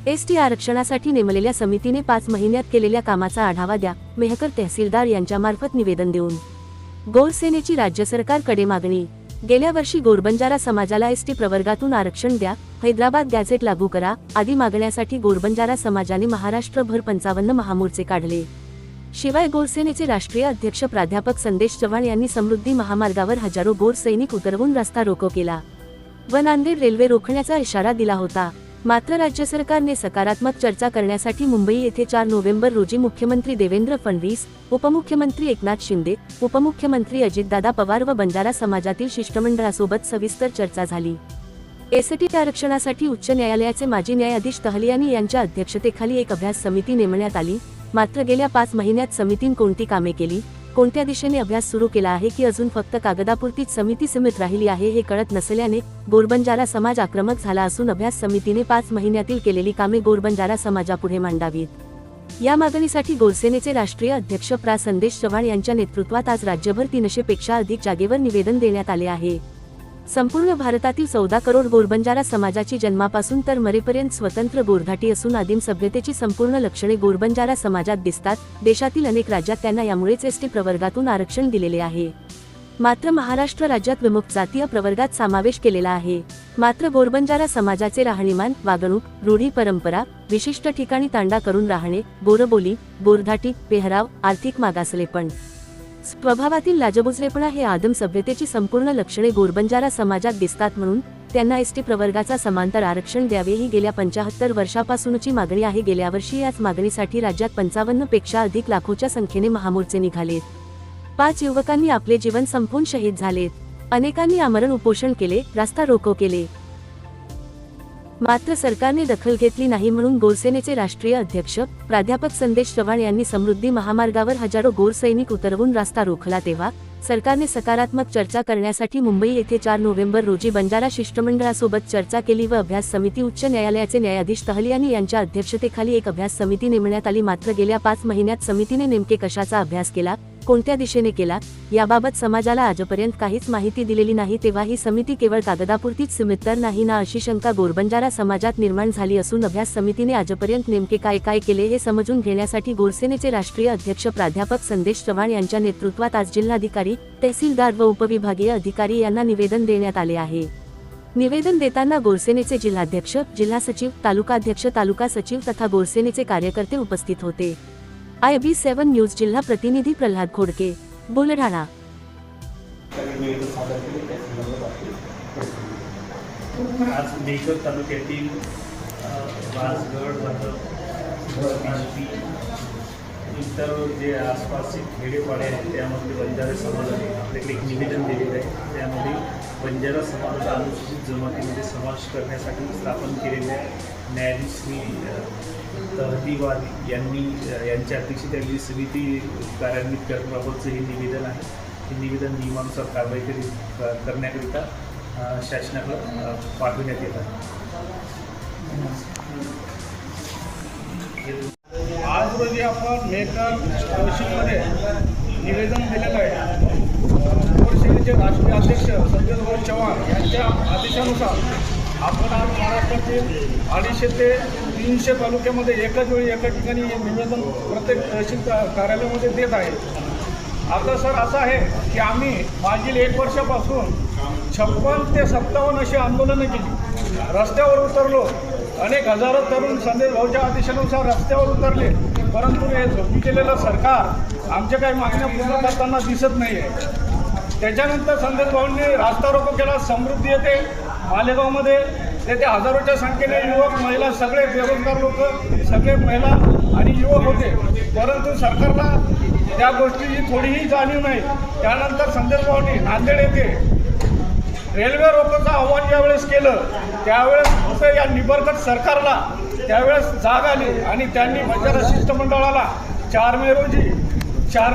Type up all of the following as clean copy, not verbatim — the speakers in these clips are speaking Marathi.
एसटी आरक्षणासाठी नेमलेल्या समितीने 5 महिन्यात केलेल्या कामाचा आढावा द्या, मेहकर तहसीलदार यांच्यामार्फत निवेदन देऊन गोरसेनेची राज्य सरकारकडे मागणी। गेल्या वर्षी गोरबंजारा समाजाला एसटी प्रवर्गातून आरक्षण द्या, हैदराबाद गॅझेट लागू करा आदी मागण्यासाठी गोरबंजारा समाजाने महाराष्ट्रभर 55 महामोर्चे काढले। शिवाय गोरसेनेचे राष्ट्रीय अध्यक्ष प्राध्यापक संदेश चव्हाण यांनी समृद्धी महामार्गावर हजारो गोर सैनिक उतरवून रस्ता रोको केला व नांदेड रेल्वे रोखण्याचा इशारा दिला होता। मात्र राज्य सरकारने सकारात्मक चर्चा करण्यासाठी मुंबई येथे 4 नोव्हेंबर रोजी मुख्यमंत्री देवेंद्र फडणवीस, उपमुख्यमंत्री एकनाथ शिंदे, उपमुख्यमंत्री अजितदादा पवार व बंजारा समाजातील शिष्टमंडळासोबत सविस्तर चर्चा झाली। एसटी आरक्षणासाठी उच्च न्यायालयाचे माजी न्यायाधीश तहलियानी यांच्या अध्यक्षतेखाली एक अभ्यास समिती नेमण्यात आली। मात्र गेल्या 5 महिन्यात समितीने कोणती कामे केली, कोणत्या दिशेने अभ्यास सुरू केला आहे की अजून फक्त कागदापुरतीच समिती सीमित राहिली आहे हे कळत नसल्याने गोरबंजारा समाज आक्रमक झाला असून अभ्यास समितीने 5 महिन्यातील केलेली कामे गोरबंजारा समाजापुढे मांडावीत। या मागणीसाठी गोरसेनेचे राष्ट्रीय अध्यक्ष प्रा संदेश चव्हाण यांच्या नेतृत्वात आज राज्यभर 300 पेक्षा अधिक जागेवर निवेदन देण्यात आले आहे। संपूर्ण भारतातील 14 करोड गोरबंजारा समाजाची जन्मापासून तर मरेपर्यंत स्वतंत्र गोरधाटी असून आदिम सभ्यतेची संपूर्ण लक्षणे गोरबंजारा समाजात दिसतात। देशातील अनेक राज्यात त्यांना यामुळेच एसटी प्रवर्गातून आरक्षण दिलेले आहे। मात्र महाराष्ट्र राज्यात विमुक्त जातीय प्रवर्गात समावेश केलेला आहे। मात्र गोरबंजारा समाजाचे राहणीमान, वागणूक, रूढी परंपरा, विशिष्ट ठिकाणी तांडा करून राहणे, गोरबोली, गोरधाटी, पेहराव, आर्थिक मागासलेपण, स्वभावातील लाजबुजरेपणा हे आदिम सभ्यतेची संपूर्ण लक्षणे गोरबंजारा समाजात दिसतात। म्हणून त्यांना एसटी प्रवर्गाचा समांतर आरक्षण द्यावे ही गेल्या 75 वर्षापासूनची मागणी आहे। गेल्या वर्षी याच मागणीसाठी राज्यात 55 पेक्षा अधिक लाखोच्या संख्येने महामोर्चे निघालेत। 5 युवकांनी आपले जीवन संपवून शहीद झालेत। अनेकांनी आमरण उपोषण केले, रास्ता रोको केले। मात्र सरकारने दखल घेतली नाही म्हणून गोरसेनेचे राष्ट्रीय अध्यक्ष प्राध्यापक संदेश चव्हाण यांनी समृद्धी महामार्गावर हजारो गोर सैनिक उतरवून रस्ता रोखला। तेव्हा सरकारने सकारात्मक चर्चा करण्यासाठी मुंबई येथे 4 नोव्हेंबर रोजी बंजारा शिष्टमंडळासोबत चर्चा केली व अभ्यास समिती उच्च न्यायालयाचे न्यायाधीश तहलियानी यांच्या अध्यक्षतेखाली एक अभ्यास समिती नेमण्यात आली। मात्र गेल्या 5 महिन्यात समितीने नेमके कशाचा अभ्यास केला, कोणत्या दिशेने केला याबाबत समाजाला आजपर्यंत काहीच माहिती दिलेली नाही। तेव्हा ही समिती केवळ कागदापुरतीच सीमित तर नाही ना अशी शंका गोरबंजारा समाजात निर्माण झाली असून अभ्यास समितीने आजपर्यंत नेमके काय केले हे समजून घेण्यासाठी गोरसेनेचे राष्ट्रीय अध्यक्ष प्राध्यापक संदेश चव्हाण यांच्या नेतृत्वात आज जिल्हाधिकारी, तहसीलदार व उपविभागीय अधिकारी यांना निवेदन देण्यात आले आहे। निवेदन देताना गोरसेनेचे जिल्हाध्यक्ष, जिल्हा सचिव, तालुकाध्यक्ष, तालुका सचिव तथा गोरसेनेचे कार्यकर्ते उपस्थित होते। IB7 न्यूज जिल्हा प्रतिनिधी प्रल्हाद खोडके, बुलढाणा। आज मेहकर तालुक्यातील राजगड, इतर जे आसपासचे खेडेपाडे आहेत त्यामध्ये बंजारा समाजाने आपल्याकडे एक निवेदन दिलेलं आहे। त्यामध्ये बंजारा समाजाचा अनुसूचित जमातीमध्ये समावेश करण्यासाठी स्थापन केलेल्या न्यायाधीश तहलीवाल यांच्या अध्यक्षतेखाली समिती कार्यान्वित करण्याबाबतचं हे निवेदन आहे। हे निवेदन नियमानुसार कारवाई करण्याकरिता शासनाकडे पाठवण्यात येत आहे। आज रोजी आपण मेहकर तहसीलमध्ये निवेदन दिलेलं आहे। गोरसेनेचे राष्ट्रीय अध्यक्ष संदेश चव्हाण यांच्या आदेशानुसार आपण आज महाराष्ट्रातील 250 ते 300 तालुक्यामध्ये एकाच वेळी एका ठिकाणी हे निवेदन प्रत्येक तहसील कार्यालयामध्ये देत आहे। आता सर असं आहे की आम्ही मागील 1 वर्षापासून 56 ते 57 अशी आंदोलनं केली, रस्त्यावर उतरलो। अनेक हजारो तरुण संदेश भाऊच्या आदेशानुसार रस्त्यावर उतरले, परंतु हे झोपी केलेलं सरकार आमच्या काही मागण्या पूर्ण करताना दिसत नाही आहे। त्याच्यानंतर संदेश भाऊंनी रास्ता रोको केला समृद्धी येथे मालेगावमध्ये। तेथे हजारोच्या संख्येने युवक, महिला, सगळे बेरोजगार लोक, सगळे महिला आणि युवक होते, परंतु सरकारला त्या गोष्टीची थोडीही जाणीव नाही। त्यानंतर संदेश भाऊंनी नांदेड येथे रेल्वे रोकोचं आव्हान ज्यावेळेस केलं त्यावेळेस या निबरकट सरकारला त्यावेळेस जाग आली आणि त्यांनी बंजारा शिष्टमंडळाला 4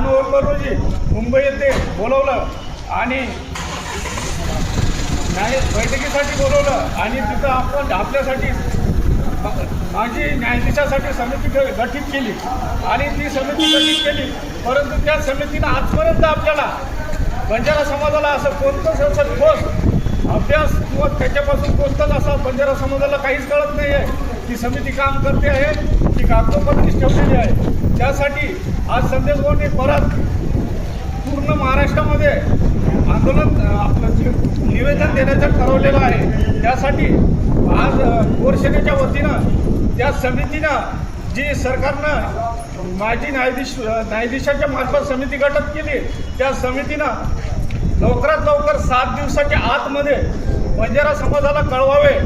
नोव्हेंबर रोजी मुंबई येथे बोलवलं आणि बैठकीसाठी बोलवलं आणि तिथं आपण आपल्यासाठी माजी न्यायाधीशासाठी समिती गठीत केली आणि ती समिती गठीत केली, परंतु त्या समितीनं आजपर्यंत आपल्याला बंजारा समाजाला असं कोणतंच असं ठोस अभ्यास किंवा त्याच्यापासून कोणताच असा बंजारा समाजाला काहीच कळत नाही आहे। ती समिती काम करते आहे ती कागदोपत्रीच ठेवलेली आहे. त्यासाठी आज संदेश भाऊंनी परत पूर्ण महाराष्ट्रामध्ये आंदोलन आपलं निवेदन देण्याचं ठरवलेलं आहे. त्यासाठी आज गोरसेनेच्या वतीनं त्या समितीनं जी सरकारनं माजी न्यायाधीशाच्या मार्फत समिती गठीत केली, त्या समितीनं लवकरात लवकर 7 दिवसाच्या आतमध्ये बंजारा समाजाला कळवावे,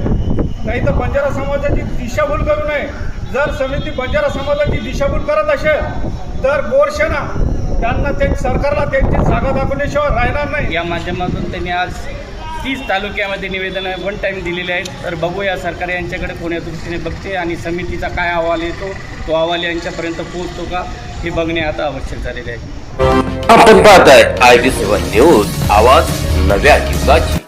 नाही तर बंजारा समाजाची दिशाभूल करू नये. जर समिती बंजारा समाजाची दिशाभूल करत असेल तर गोरसेना त्यांना सरकारला त्यांची जागा दाखवण्याशिवाय राहणार नाही. या माध्यमातून त्यांनी आज 30 तालुक्यामध्ये निवेदनं वन टाईम दिलेले आहेत. तर बघूया सरकार यांच्याकडे कोण्या दृष्टीने बघते आणि समितीचा काय अहवाल येतो, तो अहवाल यांच्यापर्यंत पोहोचतो का हे बघणे आता आवश्यक झालेले आहे. आपण पाहताय IB7 न्यूज, आवाज नव्या युगाची.